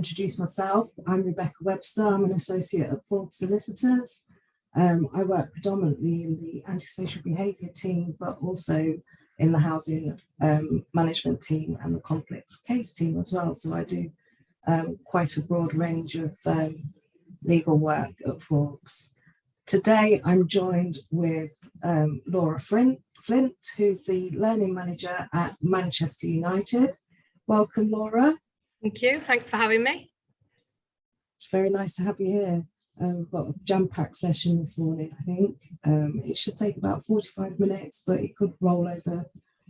introduce myself. I'm Rebecca Webster. I'm an associate at Forbes Solicitors. I work predominantly in the antisocial behaviour team, but also in the housing management team and the complex case team as well. So I do quite a broad range of legal work at Forbes. Today, I'm joined with Laura Flint, who's the Learning Manager at Manchester United. Welcome, Laura. Thank you. Thanks for having me. It's very nice to have you here. We've got a jam-packed session this morning, I think. It should take about 45 minutes, but it could roll over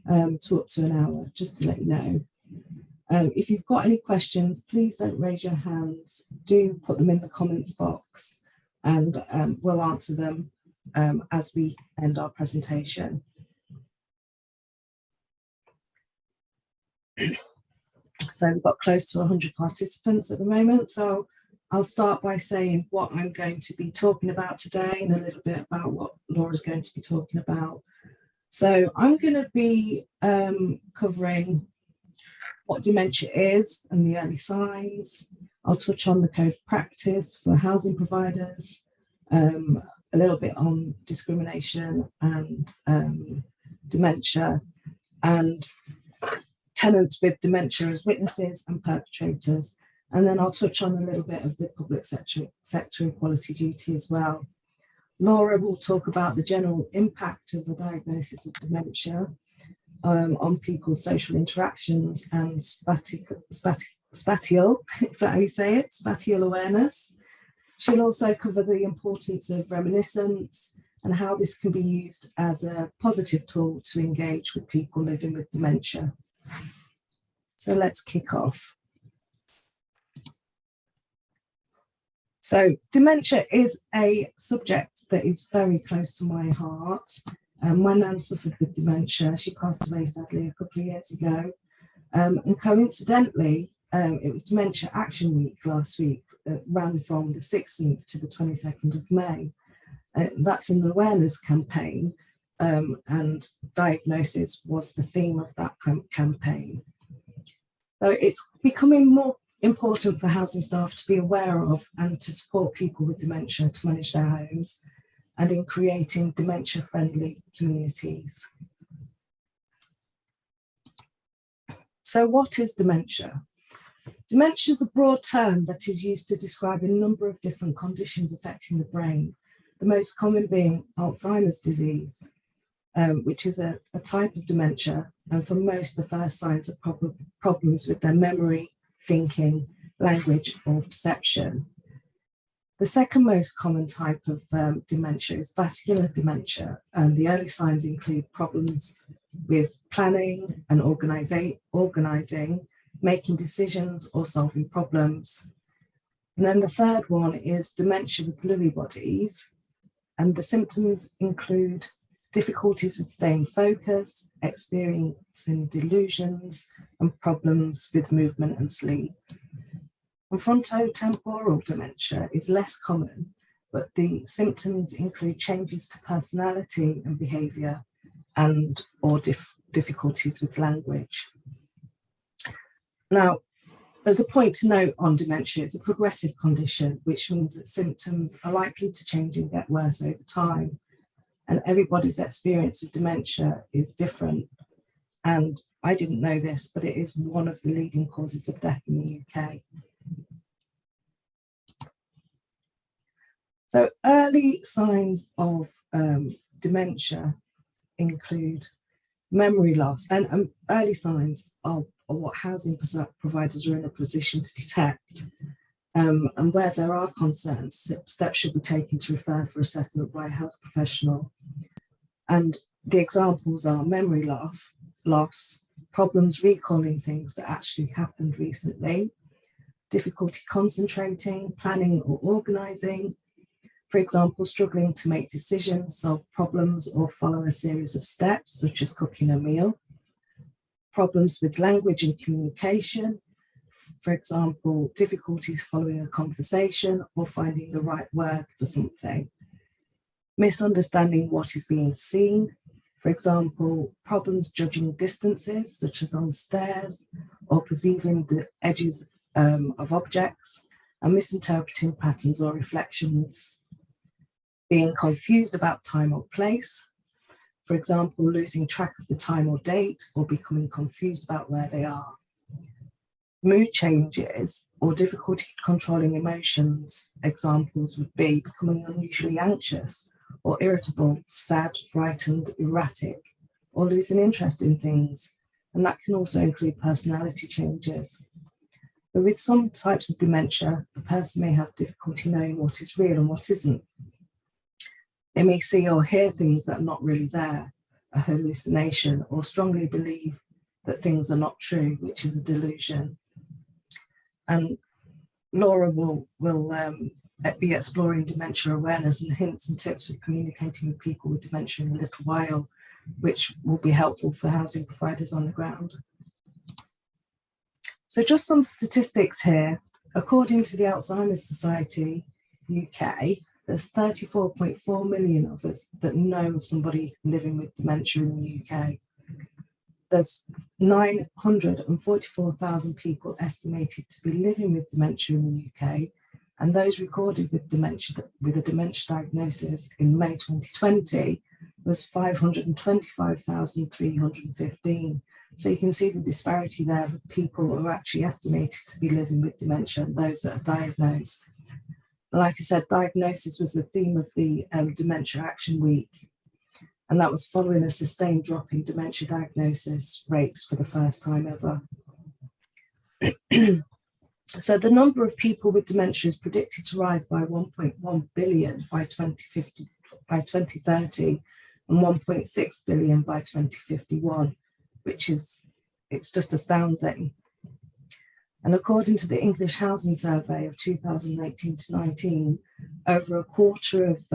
to up to an hour, just to let you know. If you've got any questions, please don't raise your hands. Do put them in the comments box, and we'll answer them as we end our presentation. So we've got close to 100 participants at the moment. So I'll start by saying what I'm going to be talking about today and a little bit about what Laura's going to be talking about. So I'm going to be covering what dementia is and the early signs. I'll touch on the code of practice for housing providers, a little bit on discrimination and dementia, and tenants with dementia as witnesses and perpetrators. And then I'll touch on a little bit of the public sector equality duty as well. Laura will talk about the general impact of a diagnosis of dementia on people's social interactions and spatial, is that how you say it? Spatial awareness. She'll also cover the importance of reminiscence and how this can be used as a positive tool to engage with people living with dementia. So let's kick off. So dementia is a subject that is very close to my heart. My nan suffered with dementia. She passed away sadly a couple of years ago. And coincidentally, it was Dementia Action Week last week, ran from the 16th to the 22nd of May. That's an awareness campaign, and diagnosis was the theme of that campaign. So it's becoming more important for housing staff to be aware of and to support people with dementia to manage their homes, and in creating dementia-friendly communities. So what is dementia? Dementia is a broad term that is used to describe a number of different conditions affecting the brain, the most common being Alzheimer's disease, which is a type of dementia, and for most the first signs of problems with their memory, thinking, language or perception. The second most common type of dementia is vascular dementia, and the early signs include problems with planning and organising, making decisions or solving problems. And then the third one is dementia with Lewy bodies, and the symptoms include difficulties with staying focused, experiencing delusions, and problems with movement and sleep. And frontotemporal dementia is less common, but the symptoms include changes to personality and behaviour, and or difficulties with language. Now, there's a point to note on dementia. It's a progressive condition, which means that symptoms are likely to change and get worse over time. And everybody's experience of dementia is different. And I didn't know this, but it is one of the leading causes of death in the UK. So early signs of dementia include memory loss, and early signs of what housing providers are in a position to detect. And where there are concerns, steps should be taken to refer for assessment by a health professional. And the examples are memory loss, problems recalling things that actually happened recently, difficulty concentrating, planning or organising, for example, struggling to make decisions, solve problems or follow a series of steps, such as cooking a meal, problems with language and communication, for example, difficulties following a conversation or finding the right word for something, misunderstanding what is being seen, for example, problems judging distances, such as on stairs, or perceiving the edges of objects and misinterpreting patterns or reflections, being confused about time or place, for example, losing track of the time or date or becoming confused about where they are. Mood changes or difficulty controlling emotions. Examples would be becoming unusually anxious or irritable, sad, frightened, erratic, or losing interest in things. And that can also include personality changes. But with some types of dementia, the person may have difficulty knowing what is real and what isn't. They may see or hear things that are not really there, a hallucination, or strongly believe that things are not true, which is a delusion. And Laura will be exploring dementia awareness and hints and tips for communicating with people with dementia in a little while, which will be helpful for housing providers on the ground. So just some statistics here. According to the Alzheimer's Society UK, there's 34.4 million of us that know of somebody living with dementia in the UK. There's 944,000 people estimated to be living with dementia in the UK, and those recorded with dementia with a dementia diagnosis in May 2020 was 525,315. So you can see the disparity there of people who are actually estimated to be living with dementia and those that are diagnosed. Like I said, diagnosis was the theme of the Dementia Action Week, and that was following a sustained drop in dementia diagnosis rates for the first time ever. So the number of people with dementia is predicted to rise by 1.1 billion by 2030 and 1.6 billion by 2051, which is, it's just astounding. And according to the English Housing Survey of 2018 to 19, over a quarter of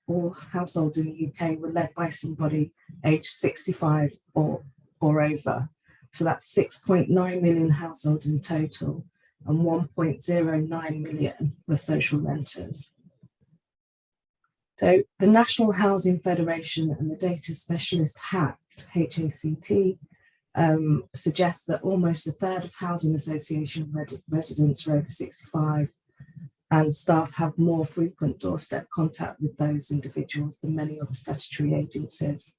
all households in the UK were led by somebody aged 65 or over. So that's 6.9 million households in total, and 1.09 million were social renters. So the National Housing Federation and the data specialist HACT, HACT, suggests that almost a third of housing association residents are over 65, and staff have more frequent doorstep contact with those individuals than many other statutory agencies.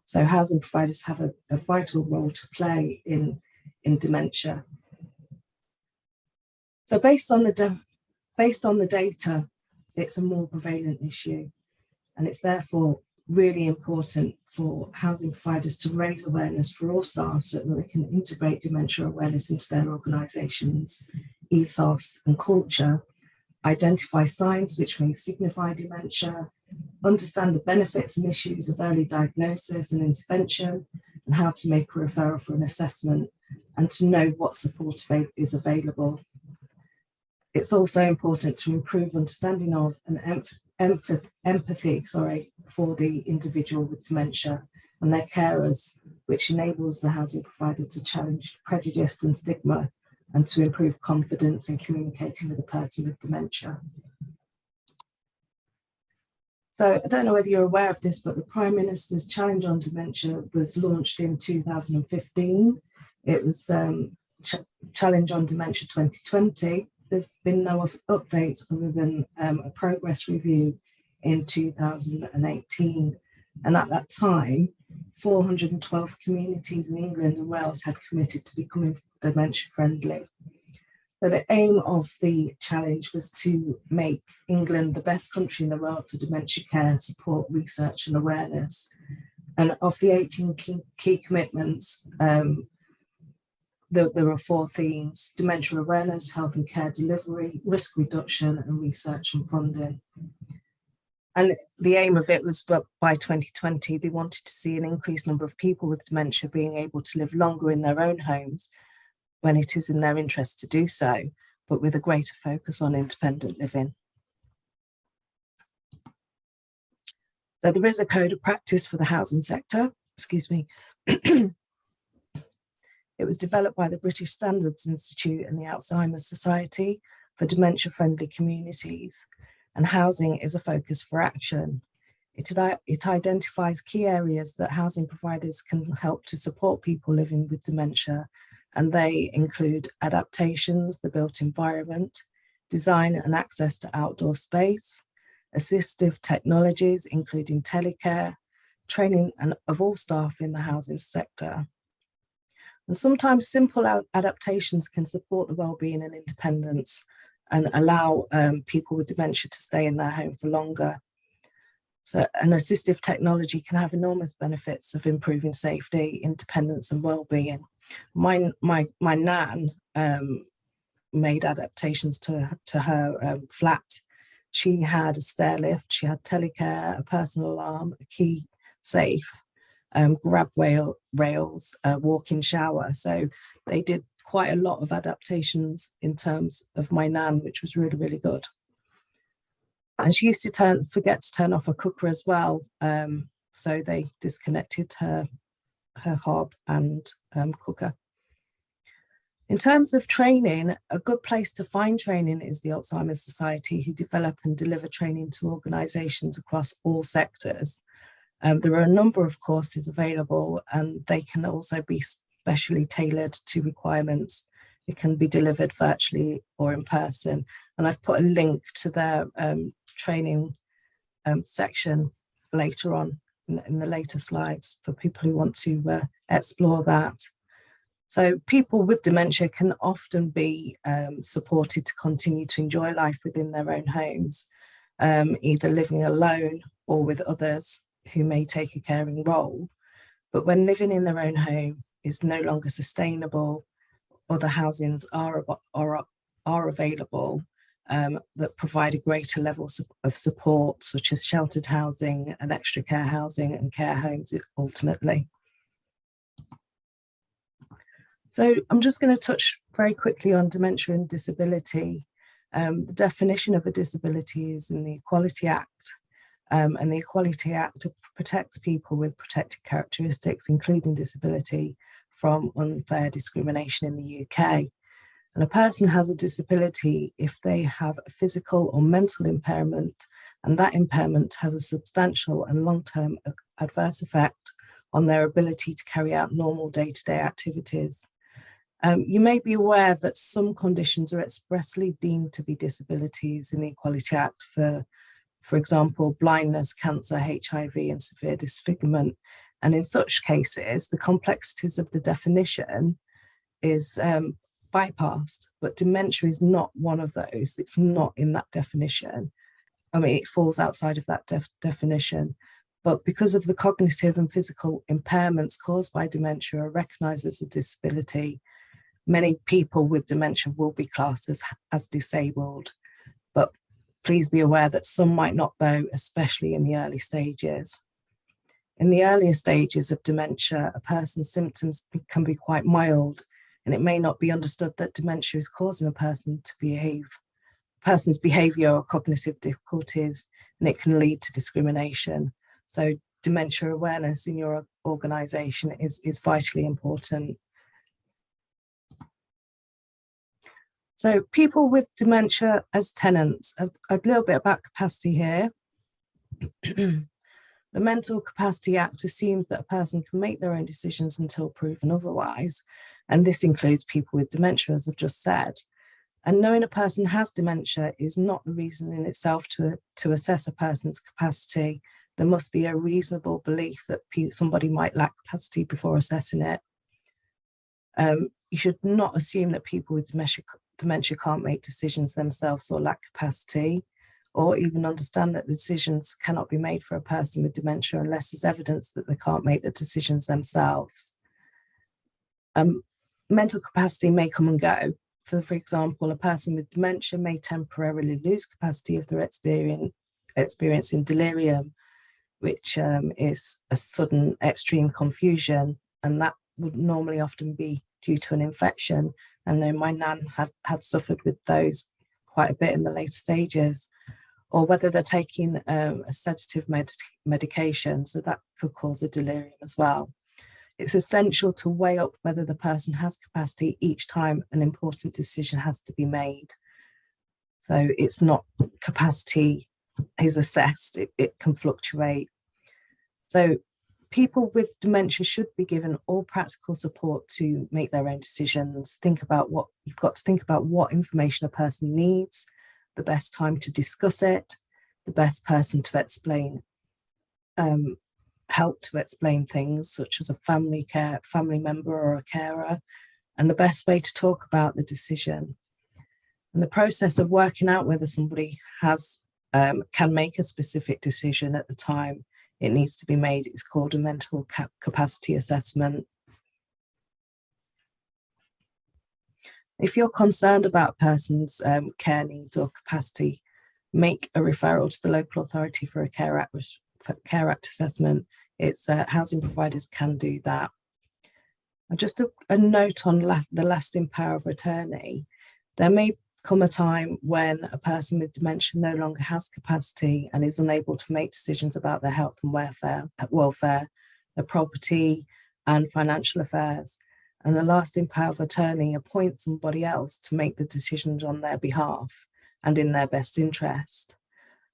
So housing providers have a vital role to play in dementia. So based on the data, it's a more prevalent issue, and it's therefore really important for housing providers to raise awareness for all staff so that they can integrate dementia awareness into their organisations, ethos and culture, identify signs which may signify dementia, understand the benefits and issues of early diagnosis and intervention, and how to make a referral for an assessment, and to know what support is available. It's also important to improve understanding of and empathy for the individual with dementia and their carers, which enables the housing provider to challenge prejudice and stigma and to improve confidence in communicating with a person with dementia. So I don't know whether you're aware of this, but the Prime Minister's Challenge on Dementia was launched in 2015. It was Challenge on Dementia 2020. There's been no updates other than a progress review in 2018. And at that time, 412 communities in England and Wales had committed to becoming dementia friendly. But the aim of the challenge was to make England the best country in the world for dementia care, support, research and awareness. And of the 18 key commitments, there were 4 themes: dementia awareness, health and care delivery, risk reduction, and research and funding. And the aim of it was by 2020, they wanted to see an increased number of people with dementia being able to live longer in their own homes when it is in their interest to do so, but with a greater focus on independent living. So there is a code of practice for the housing sector, excuse me. It was developed by the British Standards Institute and the Alzheimer's Society for dementia-friendly communities, and housing is a focus for action. It identifies key areas that housing providers can help to support people living with dementia and they include adaptations, the built environment, design and access to outdoor space, assistive technologies, including telecare, training of all staff in the housing sector. And sometimes simple adaptations can support the well-being and independence and allow people with dementia to stay in their home for longer. So an assistive technology can have enormous benefits of improving safety, independence and well-being. My nan made adaptations to her flat. She had a stair lift, she had telecare, a personal alarm, a key safe, grab rails, walk-in shower. So they did quite a lot of adaptations in terms of my nan, which was really, really good. And she used to forget to turn off a cooker as well. So they disconnected her hob and cooker. In terms of training, a good place to find training is the Alzheimer's Society, who develop and deliver training to organisations across all sectors. There are a number of courses available, and they can also be specially tailored to requirements. It can be delivered virtually or in person. And I've put a link to their training section later on in the later slides for people who want to explore that. So people with dementia can often be supported to continue to enjoy life within their own homes, either living alone or with others who may take a caring role. But when living in their own home is no longer sustainable, other housings are available that provide a greater level of support, such as sheltered housing and extra care housing and care homes ultimately. So I'm just going to touch very quickly on dementia and disability. The definition of a disability is in the Equality Act, and the Equality Act protects people with protected characteristics, including disability, from unfair discrimination in the UK. And a person has a disability if they have a physical or mental impairment, and that impairment has a substantial and long-term adverse effect on their ability to carry out normal day-to-day activities. You may be aware that some conditions are expressly deemed to be disabilities in the Equality Act, for example, blindness, cancer, HIV, and severe disfigurement. And in such cases, the complexities of the definition is bypassed, but dementia is not one of those. It's not in that definition. I mean, it falls outside of that definition. But because of the cognitive and physical impairments caused by dementia are recognised as a disability, many people with dementia will be classed as disabled. But please be aware that some might not, though, especially in the early stages. In the earlier stages of dementia, a person's symptoms can be quite mild, and it may not be understood that dementia is causing a person's behaviour or cognitive difficulties, and it can lead to discrimination. So dementia awareness in your organisation is vitally important. So people with dementia as tenants, a little bit about capacity here. The Mental Capacity Act assumes that a person can make their own decisions until proven otherwise, and this includes people with dementia, as I've just said. And knowing a person has dementia is not the reason in itself to assess a person's capacity. There must be a reasonable belief that somebody might lack capacity before assessing it. You should not assume that people with dementia can't make decisions themselves or lack capacity, or even understand that the decisions cannot be made for a person with dementia unless there's evidence that they can't make the decisions themselves. Mental capacity may come and go. For example, a person with dementia may temporarily lose capacity if they're experiencing delirium, which is a sudden extreme confusion, and that would normally often be due to an infection. And then my nan had suffered with those quite a bit in the later stages, or whether they're taking a sedative medication, so that could cause a delirium as well. It's essential to weigh up whether the person has capacity each time an important decision has to be made. So it's not capacity is assessed, it can fluctuate. So people with dementia should be given all practical support to make their own decisions. You've got to think about what information a person needs, the best time to discuss it, the best person to explain, help to explain things such as a family member or a carer, and the best way to talk about the decision. And the process of working out whether somebody can make a specific decision at the time it needs to be made is called a mental capacity assessment. If you're concerned about a person's care needs or capacity, make a referral to the local authority for a Care Act assessment. Housing providers can do that. And just a note on the lasting power of attorney. There may come a time when a person with dementia no longer has capacity and is unable to make decisions about their health and welfare, their property and financial affairs. And the lasting power of attorney appoints somebody else to make the decisions on their behalf and in their best interest.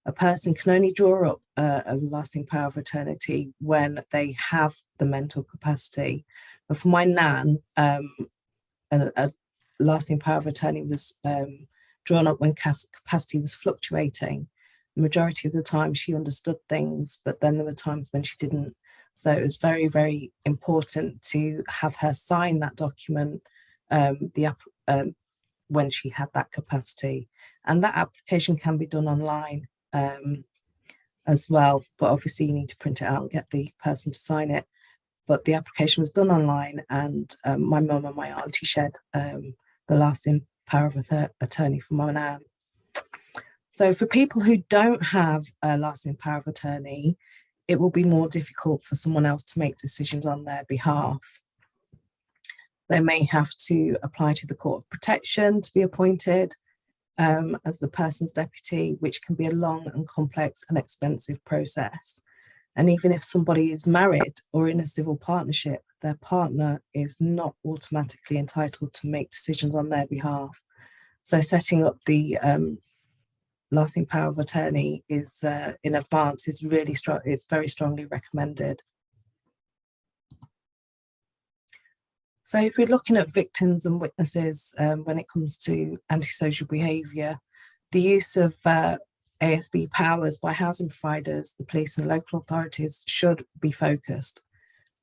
A person can only draw up a lasting power of attorney when they have the mental capacity. But for my nan, a lasting power of attorney was drawn up when capacity was fluctuating. The majority of the time she understood things, but then there were times when she didn't. So it was very, very important to have her sign that document when she had that capacity. And that application can be done online as well, but obviously you need to print it out and get the person to sign it. But the application was done online, and my mum and my auntie shared the lasting power of attorney for my nan. So for people who don't have a lasting power of attorney, it will be more difficult for someone else to make decisions on their behalf. They may have to apply to the Court of Protection to be appointed as the person's deputy, which can be a long and complex and expensive process. And even if somebody is married or in a civil partnership, their partner is not automatically entitled to make decisions on their behalf. So setting up the lasting power of attorney is in advance is really strong. It's very strongly recommended. So if we're looking at victims and witnesses when it comes to antisocial behaviour, the use of ASB powers by housing providers, the police and local authorities should be focused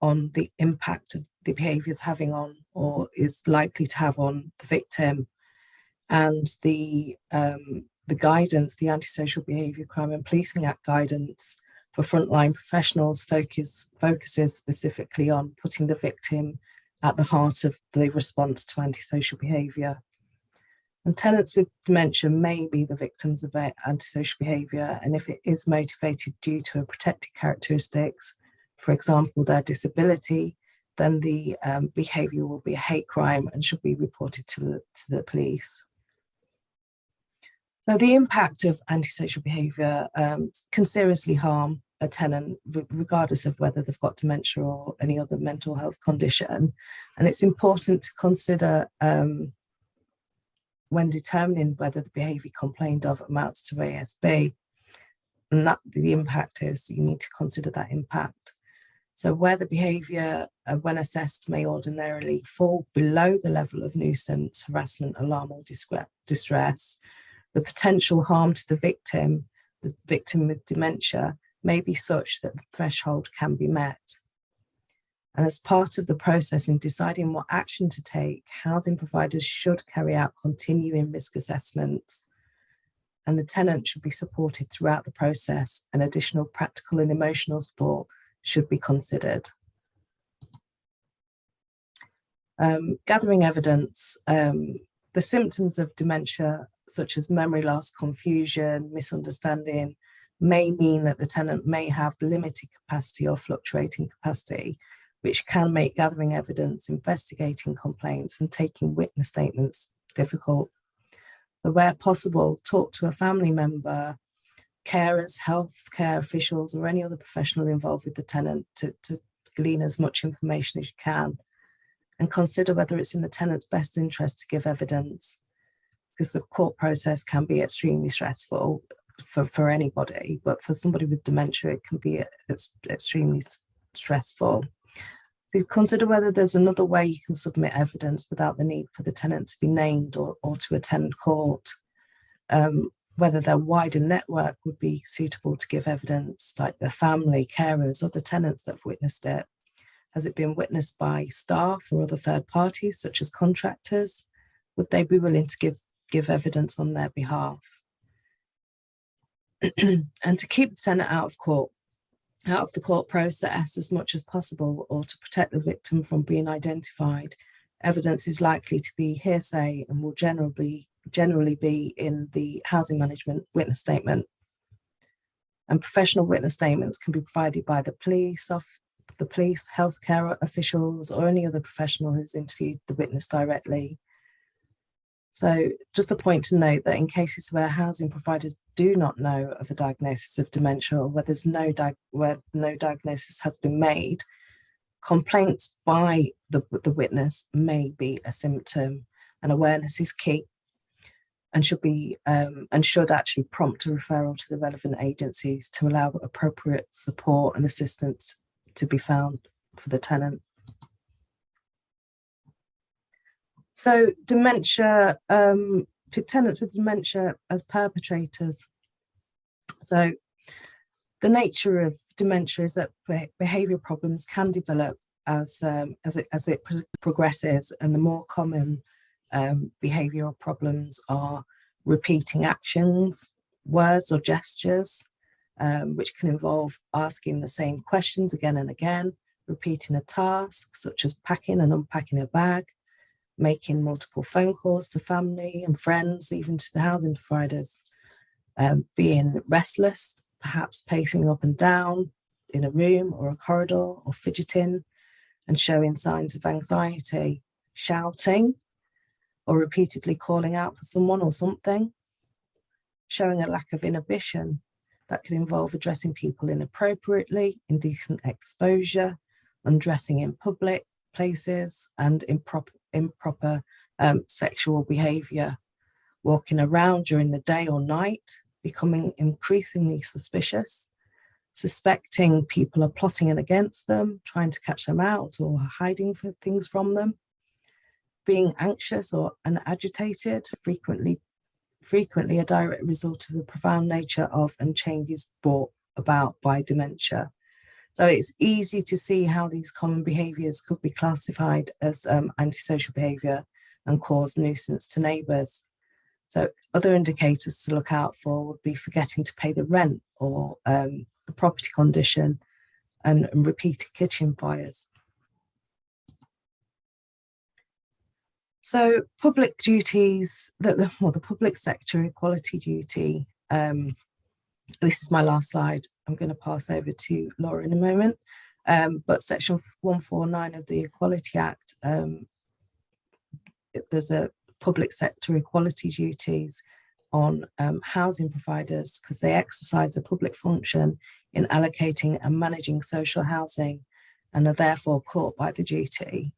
on the impact of the behaviours having on or is likely to have on the victim, and the guidance, the Antisocial Behaviour Crime and Policing Act guidance for frontline professionals focuses specifically on putting the victim at the heart of the response to antisocial behaviour. And tenants with dementia may be the victims of antisocial behaviour, and if it is motivated due to a protected characteristics, for example, their disability, then the behaviour will be a hate crime and should be reported to the police. So the impact of antisocial behaviour can seriously harm a tenant, regardless of whether they've got dementia or any other mental health condition. And it's important to consider when determining whether the behaviour complained of amounts to ASB, and that the impact is, you need to consider that impact. So where the behaviour, when assessed, may ordinarily fall below the level of nuisance, harassment, alarm or distress, the potential harm to the victim with dementia, may be such that the threshold can be met. And as part of the process in deciding what action to take, housing providers should carry out continuing risk assessments, and the tenant should be supported throughout the process, and additional practical and emotional support should be considered. Gathering evidence, the symptoms of dementia, such as memory loss, confusion, misunderstanding, may mean that the tenant may have limited capacity or fluctuating capacity, which can make gathering evidence, investigating complaints and taking witness statements difficult. So where possible, talk to a family member, carers, healthcare officials or any other professional involved with the tenant to glean as much information as you can, and consider whether it's in the tenant's best interest to give evidence, because the court process can be extremely stressful for anybody, but for somebody with dementia, it can be extremely stressful. So consider whether there's another way you can submit evidence without the need for the tenant to be named or to attend court. Whether their wider network would be suitable to give evidence, like their family, carers, other tenants that have witnessed it. Has it been witnessed by staff or other third parties, such as contractors? Would they be willing to give evidence on their behalf? And to keep the tenant out of the court process as much as possible, or to protect the victim from being identified, evidence is likely to be hearsay and will generally be in the housing management witness statement. And professional witness statements can be provided by the police, healthcare officials, or any other professional who's interviewed the witness directly. So just a point to note that in cases where housing providers do not know of a diagnosis of dementia, or where no diagnosis has been made, complaints by the witness may be a symptom, and awareness is key and should actually prompt a referral to the relevant agencies to allow appropriate support and assistance to be found for the tenant. So dementia, tenants with dementia as perpetrators. So the nature of dementia is that behaviour problems can develop as it progresses, and the more common behavioural problems are repeating actions, words or gestures, which can involve asking the same questions again and again, repeating a task such as packing and unpacking a bag, making multiple phone calls to family and friends, even to the housing providers, being restless, perhaps pacing up and down in a room or a corridor, or fidgeting and showing signs of anxiety, shouting or repeatedly calling out for someone or something, showing a lack of inhibition that could involve addressing people inappropriately, indecent exposure, undressing in public places, and improper sexual behaviour, walking around during the day or night, becoming increasingly suspicious, suspecting people are plotting against them, trying to catch them out or hiding things from them, being anxious and agitated, frequently a direct result of the profound nature of and changes brought about by dementia. So it's easy to see how these common behaviours could be classified as antisocial behaviour and cause nuisance to neighbours. So other indicators to look out for would be forgetting to pay the rent, or the property condition, and repeated kitchen fires. So public duties, the public sector equality duty, this is my last slide. I'm going to pass over to Laura in a moment. But Section 149 of the Equality Act, there's a public sector equality duties on housing providers, because they exercise a public function in allocating and managing social housing and are therefore caught by the duty.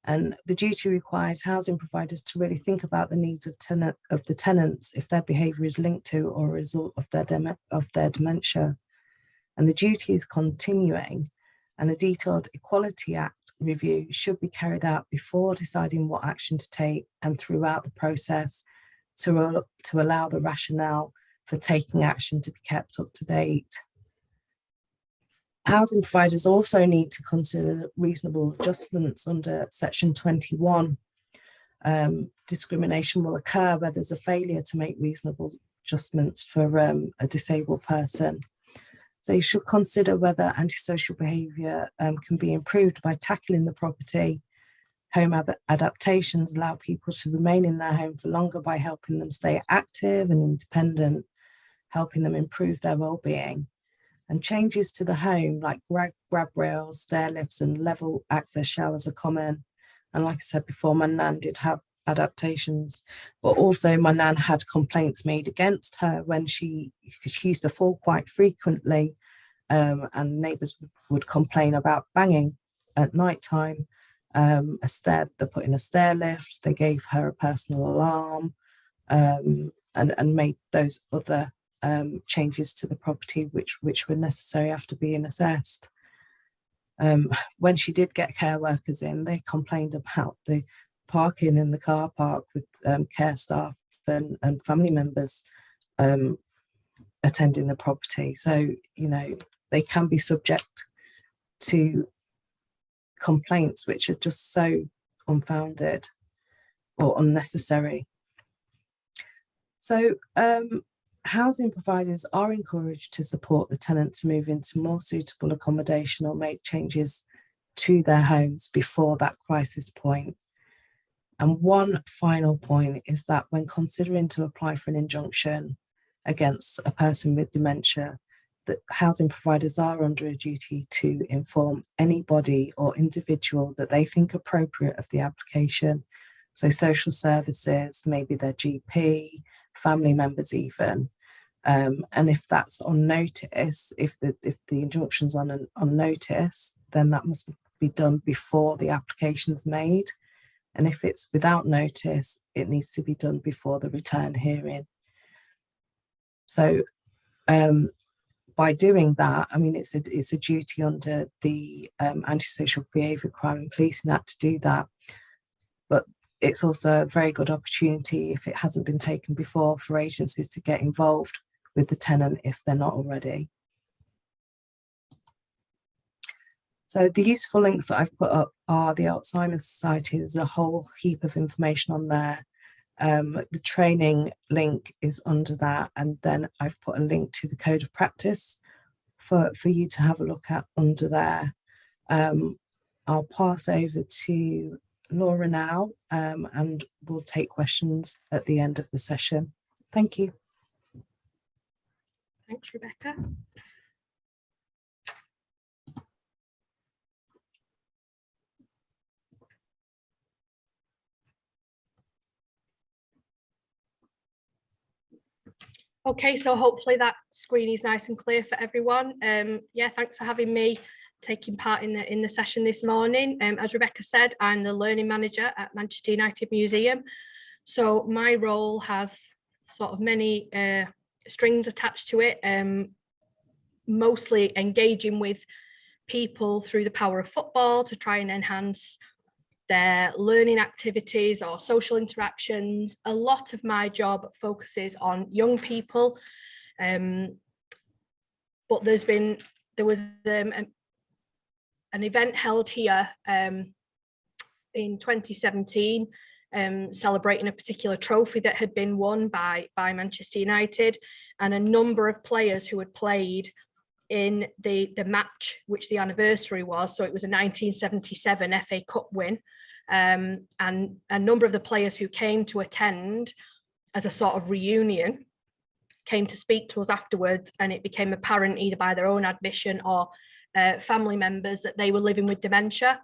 And the duty requires housing providers to really think about the needs of the tenants if their behaviour is linked to or a result of their dementia. And the duty is continuing, and a detailed Equality Act review should be carried out before deciding what action to take and throughout the process to allow the rationale for taking action to be kept up to date. Housing providers also need to consider reasonable adjustments under Section 21. Discrimination will occur where there's a failure to make reasonable adjustments for a disabled person. So you should consider whether antisocial behaviour can be improved by tackling the property. Home adaptations allow people to remain in their home for longer by helping them stay active and independent, helping them improve their well-being. And changes to the home, like grab rails, stair lifts, and level access showers, are common. And like I said before, my nan did have adaptations, but also my nan had complaints made against her because she used to fall quite frequently, and neighbours would complain about banging at night time. They put in a stair lift, they gave her a personal alarm, and made those other changes to the property which were necessary after being assessed. When she did get care workers in, they complained about the parking in the car park with care staff and family members attending the property. So, you know, they can be subject to complaints which are just so unfounded or unnecessary. So housing providers are encouraged to support the tenant to move into more suitable accommodation or make changes to their homes before that crisis point. And one final point is that when considering to apply for an injunction against a person with dementia, that housing providers are under a duty to inform anybody or individual that they think appropriate of the application. So social services, maybe their GP, family members even. And if that's on notice, if the injunction's on notice, then that must be done before the application's made. And if it's without notice, it needs to be done before the return hearing. So by doing that, I mean, it's a duty under the Antisocial Behaviour Crime and Policing Act to do that. But it's also a very good opportunity, if it hasn't been taken before, for agencies to get involved with the tenant if they're not already. So the useful links that I've put up are the Alzheimer's Society. There's a whole heap of information on there. The training link is under that, and then I've put a link to the Code of Practice for you to have a look at under there. I'll pass over to Laura now, and we'll take questions at the end of the session. Thank you. Thanks, Rebecca. Okay, so hopefully that screen is nice and clear for everyone. Yeah, thanks for having me taking part in the session this morning. As Rebecca said, I'm the Learning Manager at Manchester United Museum. So my role has sort of many strings attached to it, mostly engaging with people through the power of football to try and enhance their learning activities or social interactions. A lot of my job focuses on young people, but there was an event held here in 2017, celebrating a particular trophy that had been won by Manchester United, and a number of players who had played in the match, which the anniversary was. So it was a 1977 FA Cup win, and a number of the players who came to attend as a sort of reunion came to speak to us afterwards, and it became apparent either by their own admission or family members that they were living with dementia.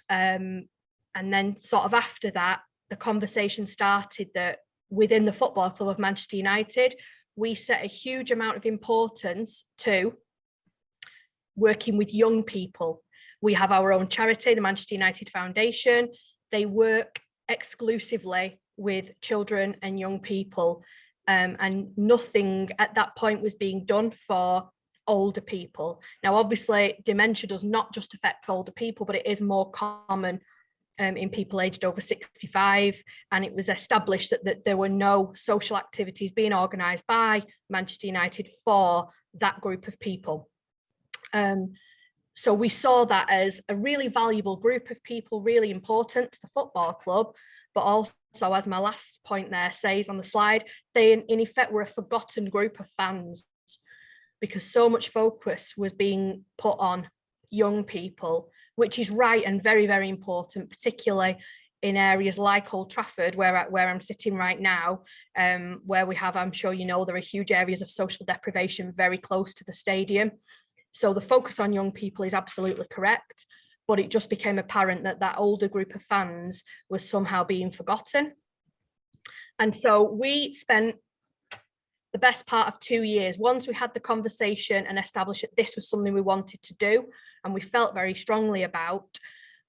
And then sort of after that, the conversation started that within the Football Club of Manchester United, we set a huge amount of importance to working with young people. We have our own charity, the Manchester United Foundation. They work exclusively with children and young people, and nothing at that point was being done for older people. Now, obviously, dementia does not just affect older people, but it is more common in people aged over 65, and it was established that there were no social activities being organised by Manchester United for that group of people. So we saw that as a really valuable group of people, really important to the football club, but also, as my last point there says on the slide, they in effect were a forgotten group of fans, because so much focus was being put on young people, which is right and very, very important, particularly in areas like Old Trafford, where I'm sitting right now, where we have, I'm sure you know, there are huge areas of social deprivation very close to the stadium. So the focus on young people is absolutely correct, but it just became apparent that that older group of fans was somehow being forgotten. And so we spent the best part of 2 years, once we had the conversation and established that this was something we wanted to do, and we felt very strongly about,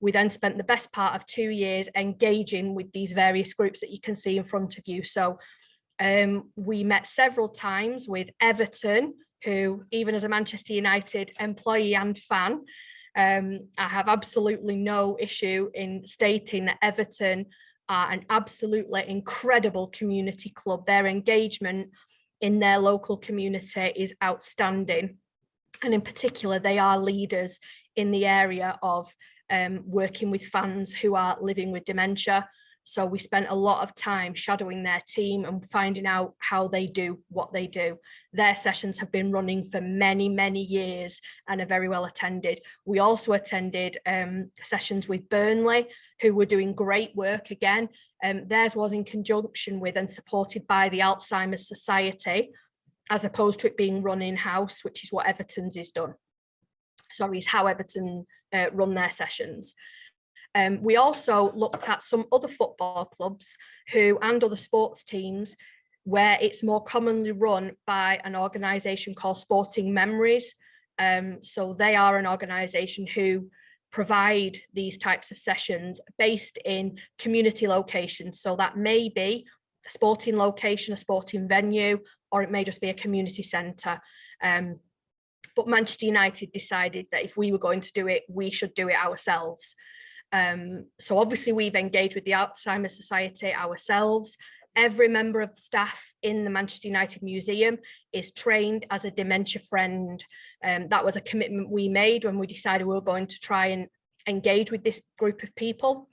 we then spent the best part of 2 years engaging with these various groups that you can see in front of you. So we met several times with Everton, who, even as a Manchester United employee and fan, I have absolutely no issue in stating that Everton are an absolutely incredible community club. Their engagement in their local community is outstanding. And in particular, they are leaders in the area of working with fans who are living with dementia. So we spent a lot of time shadowing their team and finding out how they do what they do. Their sessions have been running for many, many years and are very well attended. We also attended sessions with Burnley, who were doing great work again. Theirs was in conjunction with and supported by the Alzheimer's Society, as opposed to it being run in-house, which is what Everton's is done. Sorry, is how Everton run their sessions. We also looked at some other football clubs and other sports teams where it's more commonly run by an organisation called Sporting Memories. So they are an organisation who provide these types of sessions based in community locations. So that may be a sporting location, a sporting venue, or it may just be a community centre. But Manchester United decided that if we were going to do it, we should do it ourselves. So obviously we've engaged with the Alzheimer's Society ourselves. Every member of staff in the Manchester United Museum is trained as a dementia friend. That was a commitment we made when we decided we were going to try and engage with this group of people.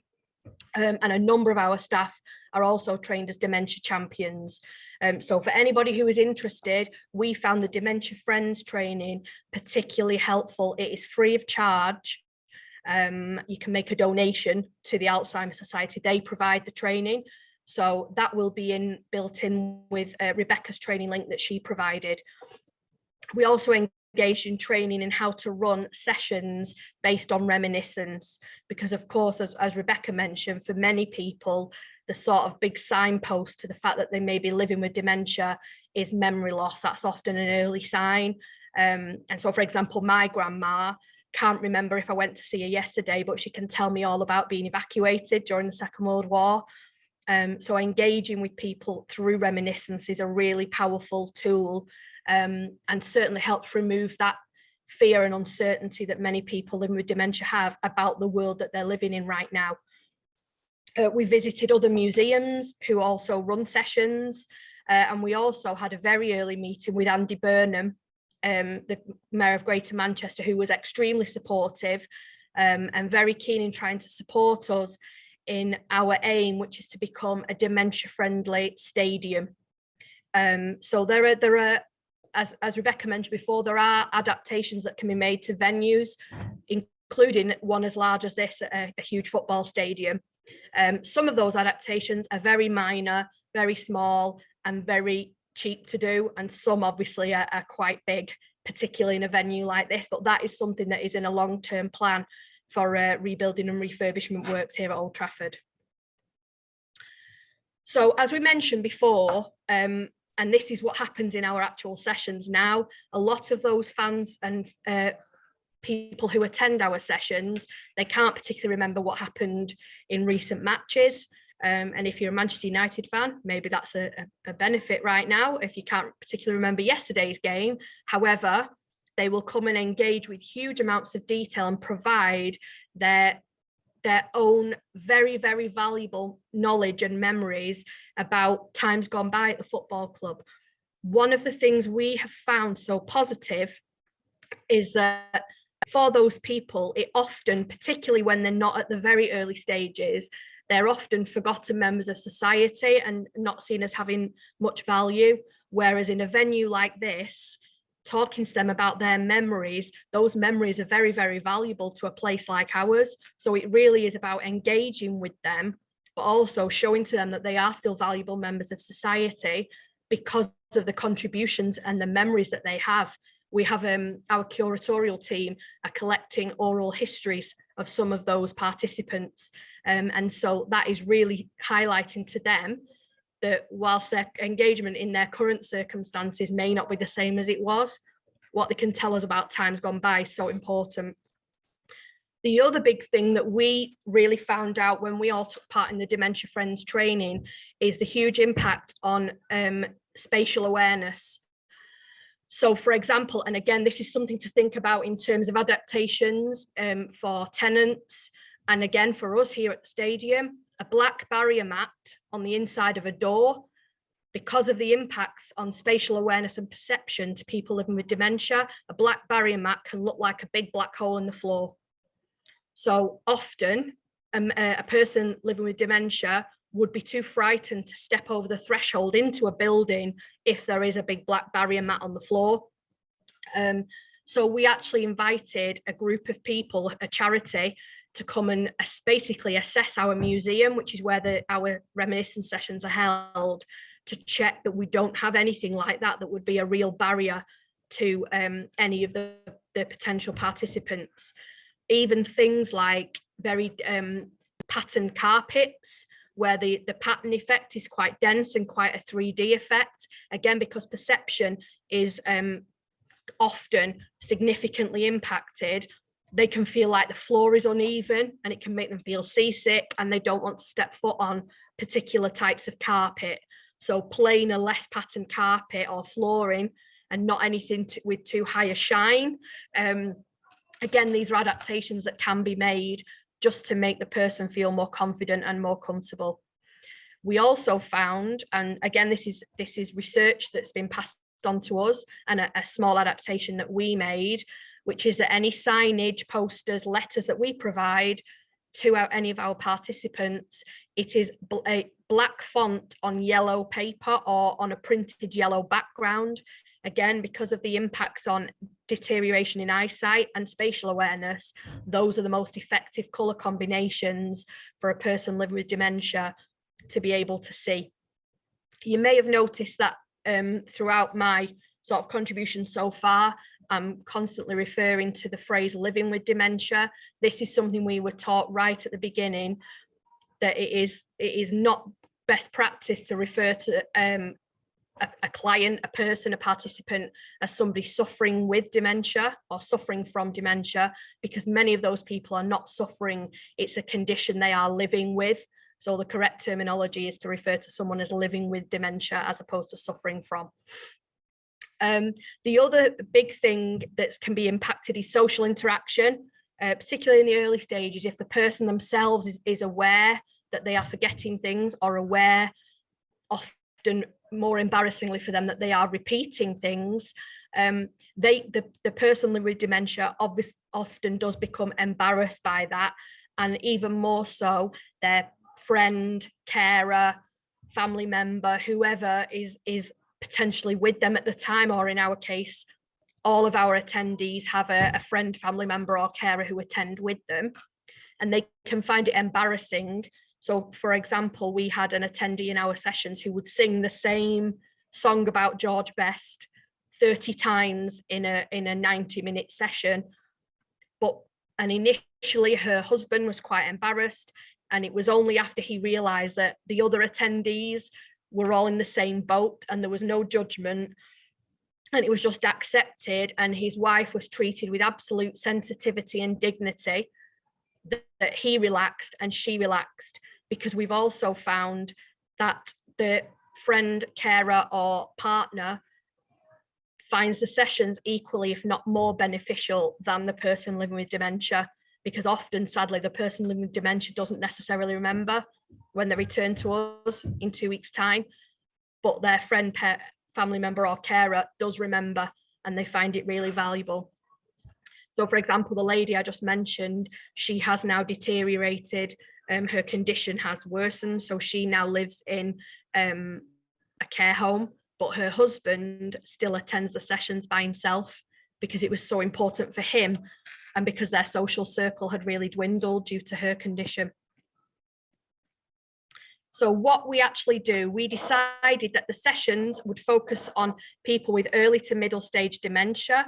And a number of our staff are also trained as dementia champions. So for anybody who is interested, we found the Dementia Friends training particularly helpful. It is free of charge. You can make a donation to the Alzheimer's Society. They provide the training. So that will be built in with Rebecca's training link that she provided. We also engaged in training in how to run sessions based on reminiscence, because of course, as Rebecca mentioned, for many people, the sort of big signpost to the fact that they may be living with dementia is memory loss. That's often an early sign. And so, for example, my grandma can't remember if I went to see her yesterday, but she can tell me all about being evacuated during the Second World War. So engaging with people through reminiscence is a really powerful tool, and certainly helps remove that fear and uncertainty that many people living with dementia have about the world that they're living in right now. We visited other museums who also run sessions, and we also had a very early meeting with Andy Burnham, the Mayor of Greater Manchester, who was extremely supportive and very keen in trying to support us in our aim, which is to become a dementia-friendly stadium. So there are, as Rebecca mentioned before, there are adaptations that can be made to venues, including one as large as this, a huge football stadium. Some of those adaptations are very minor, very small, and very cheap to do, and some obviously are quite big, particularly in a venue like this, but that is something that is in a long-term plan for rebuilding and refurbishment works here at Old Trafford. So as we mentioned before, and this is what happens in our actual sessions now, a lot of those fans and people who attend our sessions, they can't particularly remember what happened in recent matches. And if you're a Manchester United fan, maybe that's a benefit right now if you can't particularly remember yesterday's game. However, they will come and engage with huge amounts of detail and provide their own very, very valuable knowledge and memories about times gone by at the football club. One of the things we have found so positive is that for those people, it often, particularly when they're not at the very early stages, they're often forgotten members of society and not seen as having much value. Whereas in a venue like this, talking to them about their memories, those memories are very, very valuable to a place like ours. So it really is about engaging with them, but also showing to them that they are still valuable members of society because of the contributions and the memories that they have. We have our curatorial team are collecting oral histories of some of those participants. And so that is really highlighting to them that whilst their engagement in their current circumstances may not be the same as it was, what they can tell us about times gone by is so important. The other big thing that we really found out when we all took part in the Dementia Friends training is the huge impact on spatial awareness. So for example, and again, this is something to think about in terms of adaptations for tenants. And again, for us here at the stadium, a black barrier mat on the inside of a door, because of the impacts on spatial awareness and perception to people living with dementia, a black barrier mat can look like a big black hole in the floor. So often a person living with dementia would be too frightened to step over the threshold into a building if there is a big black barrier mat on the floor. So we actually invited a group of people, a charity, to come and basically assess our museum, which is where our reminiscence sessions are held, to check that we don't have anything like that would be a real barrier to any of the potential participants. Even things like very patterned carpets, where the pattern effect is quite dense and quite a 3D effect. Again, because perception is often significantly impacted, they can feel like the floor is uneven and it can make them feel seasick and they don't want to step foot on particular types of carpet. So plain or less patterned carpet or flooring and not anything with too high a shine. Again, these are adaptations that can be made just to make the person feel more confident and more comfortable. We also found, and again, this is research that's been passed on to us, and a small adaptation that we made, which is that any signage, posters, letters that we provide to any of our participants, it is a black font on yellow paper or on a printed yellow background. Again, because of the impacts on deterioration in eyesight and spatial awareness, those are the most effective colour combinations for a person living with dementia to be able to see. You may have noticed that throughout my sort of contribution so far, I'm constantly referring to the phrase living with dementia. This is something we were taught right at the beginning, that it is not best practice to refer to a client, a person, a participant as somebody suffering with dementia or suffering from dementia, because many of those people are not suffering. It's a condition they are living with. So the correct terminology is to refer to someone as living with dementia as opposed to suffering from. The other big thing that can be impacted is social interaction, particularly in the early stages. If the person themselves is aware that they are forgetting things, or aware, often more embarrassingly for them, that they are repeating things, the person living with dementia often does become embarrassed by that, and even more so their friend, carer, family member, whoever is potentially with them at the time, or in our case, all of our attendees have a friend, family member or carer who attend with them, and they can find it embarrassing. So for example, we had an attendee in our sessions who would sing the same song about George Best 30 times in a 90-minute session. And initially her husband was quite embarrassed, and it was only after he realized that the other attendees were all in the same boat and there was no judgment and it was just accepted, and his wife was treated with absolute sensitivity and dignity, that he relaxed and she relaxed. Because we've also found that the friend, carer or partner finds the sessions equally, if not more beneficial than the person living with dementia, because often, sadly, the person living with dementia doesn't necessarily remember when they return to us in 2 weeks' time, but their friend, family member or carer does remember, and they find it really valuable. So for example, the lady I just mentioned, she has now deteriorated, her condition has worsened, so she now lives in a care home, but her husband still attends the sessions by himself because it was so important for him, and because their social circle had really dwindled due to her condition. So what we actually do, we decided that the sessions would focus on people with early to middle stage dementia.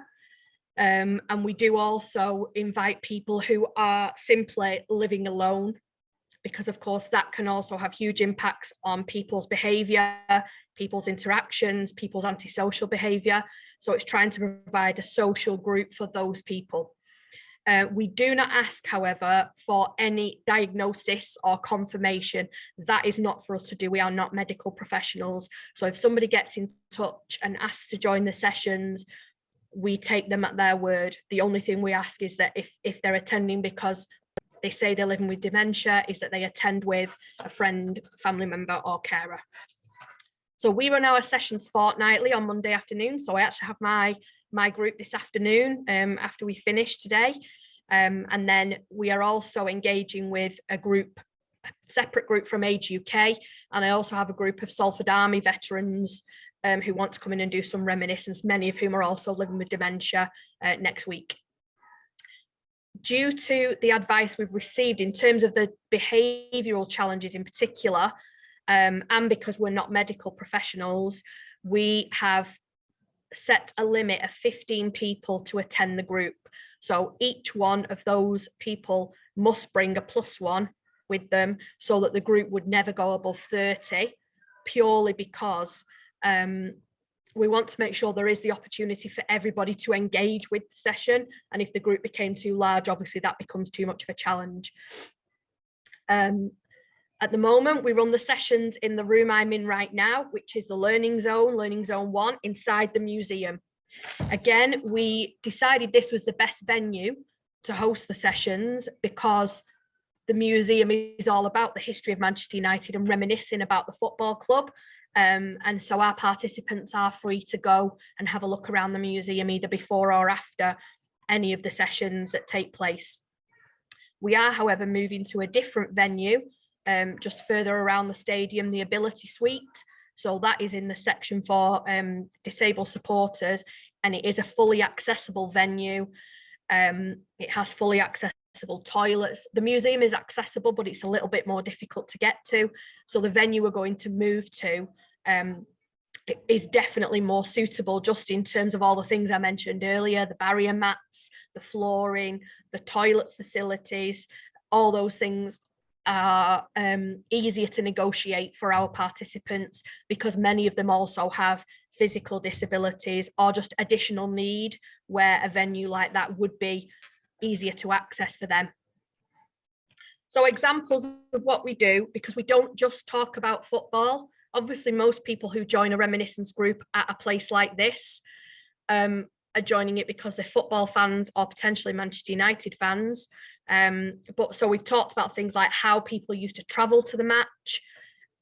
And we do also invite people who are simply living alone, because of course that can also have huge impacts on people's behaviour, people's interactions, people's antisocial behaviour. So it's trying to provide a social group for those people. We do not ask, however, for any diagnosis or confirmation. That is not for us to do. We are not medical professionals. So if somebody gets in touch and asks to join the sessions, we take them at their word. The only thing we ask is that if they're attending because they say they're living with dementia, is that they attend with a friend, family member or carer. So we run our sessions fortnightly on Monday afternoon. So I actually have my group this afternoon after we finish today. And then we are also engaging with a separate group from Age UK. And I also have a group of Salford Army veterans who want to come in and do some reminiscence, many of whom are also living with dementia next week. Due to the advice we've received in terms of the behavioural challenges in particular, and because we're not medical professionals, we have set a limit of 15 people to attend the group. So each one of those people must bring a +1 with them so that the group would never go above 30, purely because we want to make sure there is the opportunity for everybody to engage with the session. And if the group became too large, obviously that becomes too much of a challenge. At the moment, we run the sessions in the room I'm in right now, which is the Learning Zone 1, inside the museum. Again, we decided this was the best venue to host the sessions because the museum is all about the history of Manchester United and reminiscing about the football club. And so our participants are free to go and have a look around the museum either before or after any of the sessions that take place. We are, however, moving to a different venue just further around the stadium, the Ability Suite. So that is in the section for disabled supporters, and it is a fully accessible venue. It has fully accessible toilets. The museum is accessible, but it's a little bit more difficult to get to. So the venue we're going to move to is definitely more suitable just in terms of all the things I mentioned earlier, the barrier mats, the flooring, the toilet facilities, all those things are easier to negotiate for our participants because many of them also have physical disabilities or just additional need where a venue like that would be easier to access for them. So examples of what we do, because we don't just talk about football. Obviously, most people who join a reminiscence group at a place like this are joining it because they're football fans or potentially Manchester United fans. But so we've talked about things like how people used to travel to the match,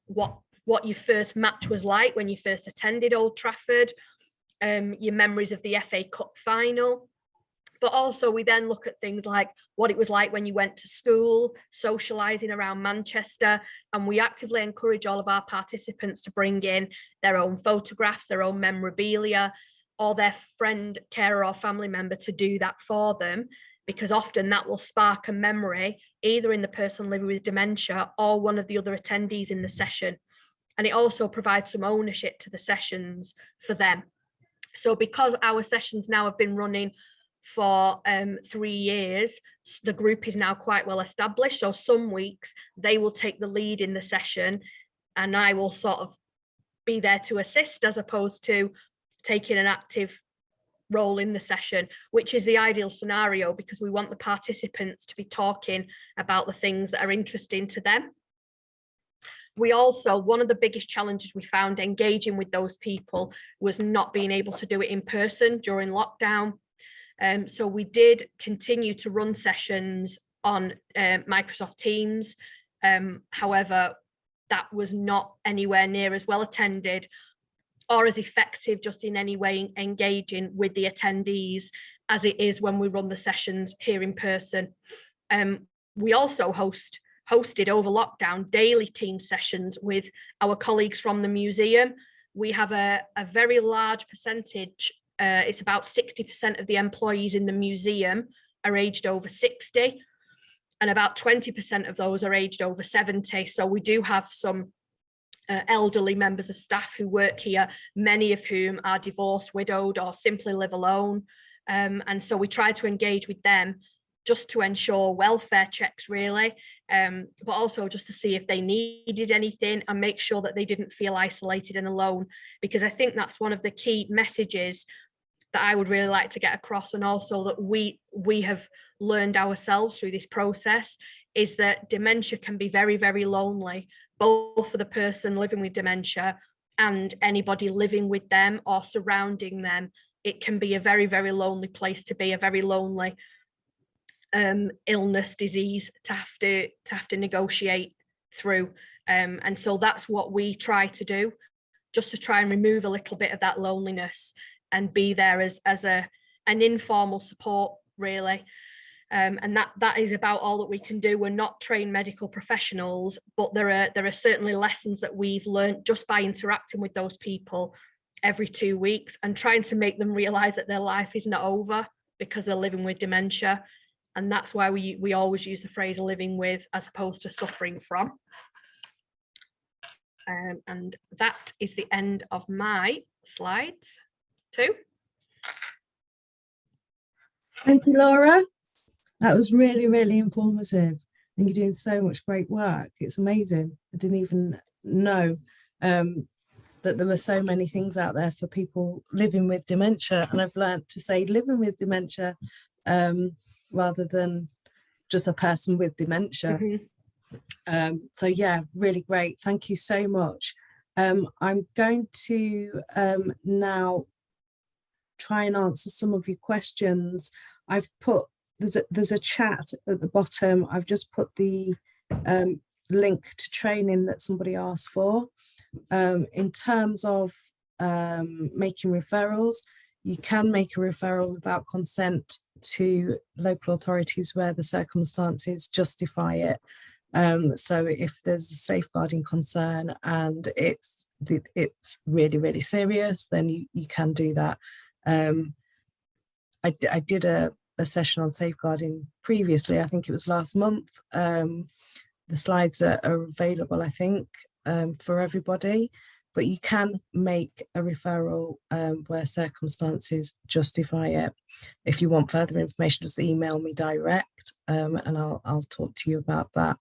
what your first match was like when you first attended Old Trafford, your memories of the FA Cup final. But also we then look at things like what it was like when you went to school, socialising around Manchester, and we actively encourage all of our participants to bring in their own photographs, their own memorabilia, or their friend, carer or family member to do that for them, because often that will spark a memory either in the person living with dementia or one of the other attendees in the session. And it also provides some ownership to the sessions for them. So because our sessions now have been running for 3 years, the group is now quite well established. So some weeks they will take the lead in the session and I will sort of be there to assist as opposed to taking an active role in the session, which is the ideal scenario because we want the participants to be talking about the things that are interesting to them. We also, one of the biggest challenges we found engaging with those people was not being able to do it in person during lockdown. So we did continue to run sessions on Microsoft Teams. However, that was not anywhere near as well attended or as effective just in any way engaging with the attendees as it is when we run the sessions here in person. We also hosted over lockdown daily team sessions with our colleagues from the museum. We have a very large percentage, it's about 60% of the employees in the museum are aged over 60 and about 20% of those are aged over 70. So we do have some elderly members of staff who work here, many of whom are divorced, widowed, or simply live alone. And so we try to engage with them just to ensure welfare checks really, but also just to see if they needed anything and make sure that they didn't feel isolated and alone, because I think that's one of the key messages that I would really like to get across, and also that we have learned ourselves through this process, is that dementia can be very, very lonely, both for the person living with dementia and anybody living with them or surrounding them. It can be a very, very lonely place to be, a very lonely illness, disease to have to negotiate through. And so that's what we try to do, just to try and remove a little bit of that loneliness and be there as an informal support, really. And that is about all that we can do. We're not trained medical professionals, but there are certainly lessons that we've learned just by interacting with those people every 2 weeks and trying to make them realize that their life is not over because they're living with dementia. And that's why we always use the phrase living with as opposed to suffering from. And that is the end of my slides too. Thank you, Laura. That was really, really informative. And you're doing so much great work. It's amazing. I didn't even know that there were so many things out there for people living with dementia. And I've learned to say living with dementia rather than just a person with dementia. Mm-hmm. So yeah, really great. Thank you so much. I'm going to now try and answer some of your questions. I've put, there's a chat at the bottom. I've just put the link to training that somebody asked for. In terms of making referrals, you can make a referral without consent to local authorities where the circumstances justify it. So if there's a safeguarding concern and it's really, really serious, then you can do that. I did a session on safeguarding previously. I think it was last month. The slides are available, I think, for everybody, but you can make a referral where circumstances justify it. If you want further information, just email me direct, and I'll talk to you about that.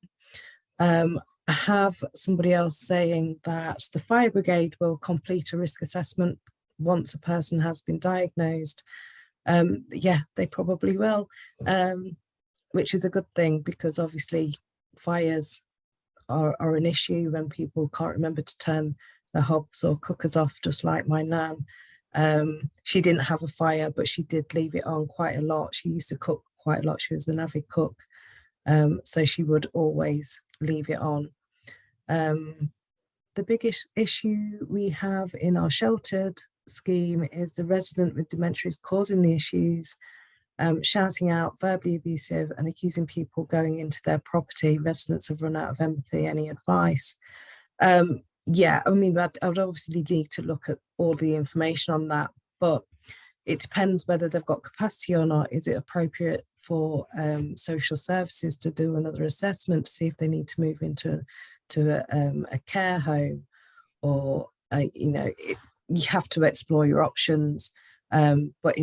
I have somebody else saying that the fire brigade will complete a risk assessment once a person has been diagnosed. Yeah, they probably will, which is a good thing, because obviously fires are an issue when people can't remember to turn the hobs or cookers off, just like my nan. She didn't have a fire, but she did leave it on quite a lot. She used to cook quite a lot. She was an avid cook, so she would always leave it on. The biggest issue we have in our sheltered scheme is the resident with dementia is causing the issues, shouting out, verbally abusive, and accusing people going into their property. Residents have run out of empathy. Any advice? Yeah, I mean, I'd obviously need to look at all the information on that, but it depends whether they've got capacity or not. Is it appropriate for social services to do another assessment to see if they need to move into a care home, or you have to explore your options. But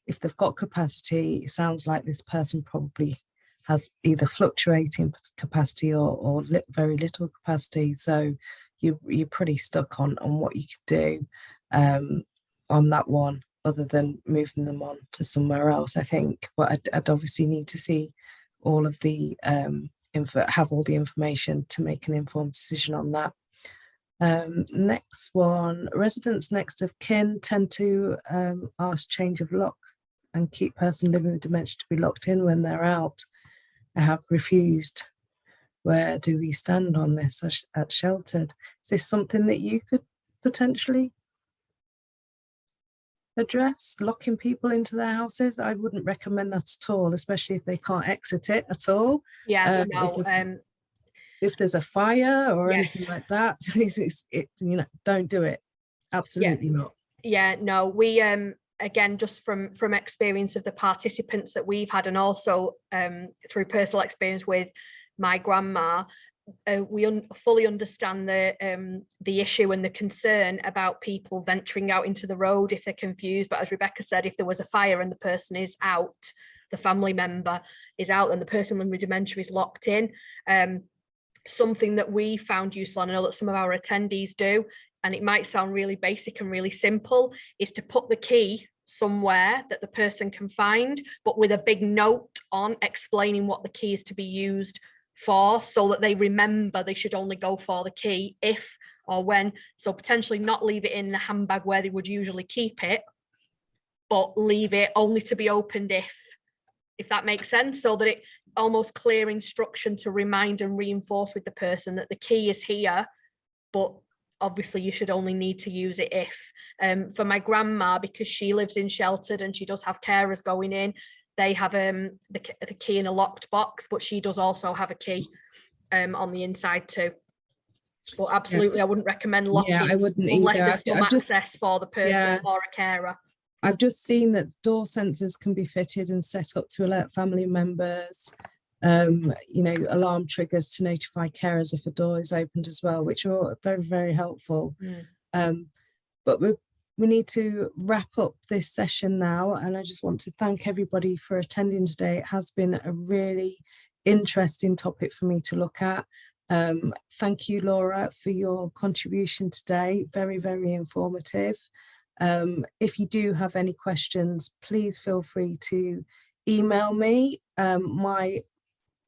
if they've got capacity, it sounds like this person probably has either fluctuating capacity or very little capacity. So you're pretty stuck on what you could do on that one, other than moving them on to somewhere else, I think. But I'd obviously need to see all of the have all the information to make an informed decision on that. Next one, residents next of kin tend to ask change of lock and keep person living with dementia to be locked in when they're out. I have refused. Where do we stand on this at Sheltered? Is this something that you could potentially address, locking people into their houses? I wouldn't recommend that at all, especially if they can't exit it at all. Yeah, If there's a fire or yes. anything like that, don't do it. Absolutely not. Yeah, no, we again, just from experience of the participants that we've had, and also through personal experience with my grandma, we fully understand the issue and the concern about people venturing out into the road if they're confused. But as Rebecca said, if there was a fire and the person is out, the family member is out, and the person with dementia is locked in, something that we found useful, and I know that some of our attendees do, and it might sound really basic and really simple, is to put the key somewhere that the person can find, but with a big note on explaining what the key is to be used for, so that they remember they should only go for the key if or when. So potentially not leave it in the handbag where they would usually keep it, but leave it only to be opened if that makes sense, so that it almost clear instruction to remind and reinforce with the person that the key is here, but obviously you should only need to use it if. For my grandma, because she lives in sheltered and she does have carers going in, they have the key in a locked box, but she does also have a key on the inside too. But absolutely, I wouldn't recommend locking I wouldn't unless either. there's some access for the person or a carer. I've just seen that door sensors can be fitted and set up to alert family members, you know, alarm triggers to notify carers if a door is opened as well, which are all very, very helpful. But we need to wrap up this session now, and I just want to thank everybody for attending today. It has been a really interesting topic for me to look at. Thank you, Laura, for your contribution today. Very, very informative. If you do have any questions, please feel free to email me. My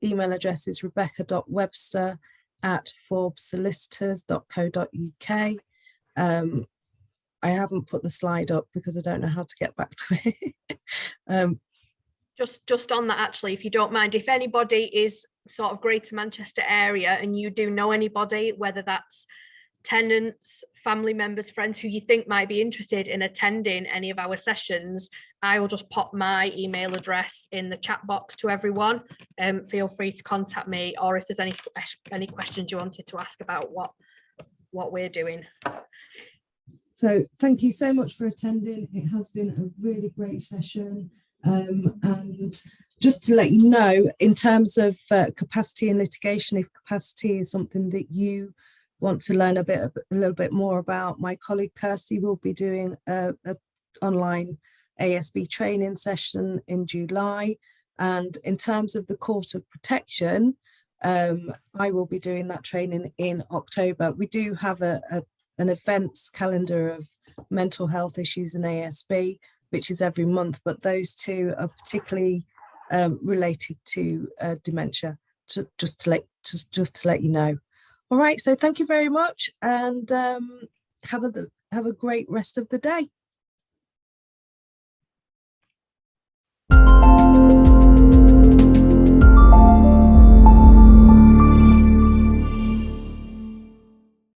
email address is rebecca.webster@forbessolicitors.co.uk. I haven't put the slide up because I don't know how to get back to it. Just on that, actually, if you don't mind, if anybody is sort of Greater Manchester area and you do know anybody, whether that's tenants, family members, friends who you think might be interested in attending any of our sessions, I will just pop my email address in the chat box to everyone. Feel free to contact me, or if there's any questions you wanted to ask about what we're doing. So thank you so much for attending. It has been a really great session. And just to let you know, in terms of capacity and litigation, if capacity is something that you want to learn a little bit more about, my colleague Kirsty will be doing a online ASB training session in July. And in terms of the Court of Protection, I will be doing that training in October. We do have an events calendar of mental health issues and ASB, which is every month, but those two are particularly related to dementia, just to let you know. All right, so thank you very much, and have a great rest of the day.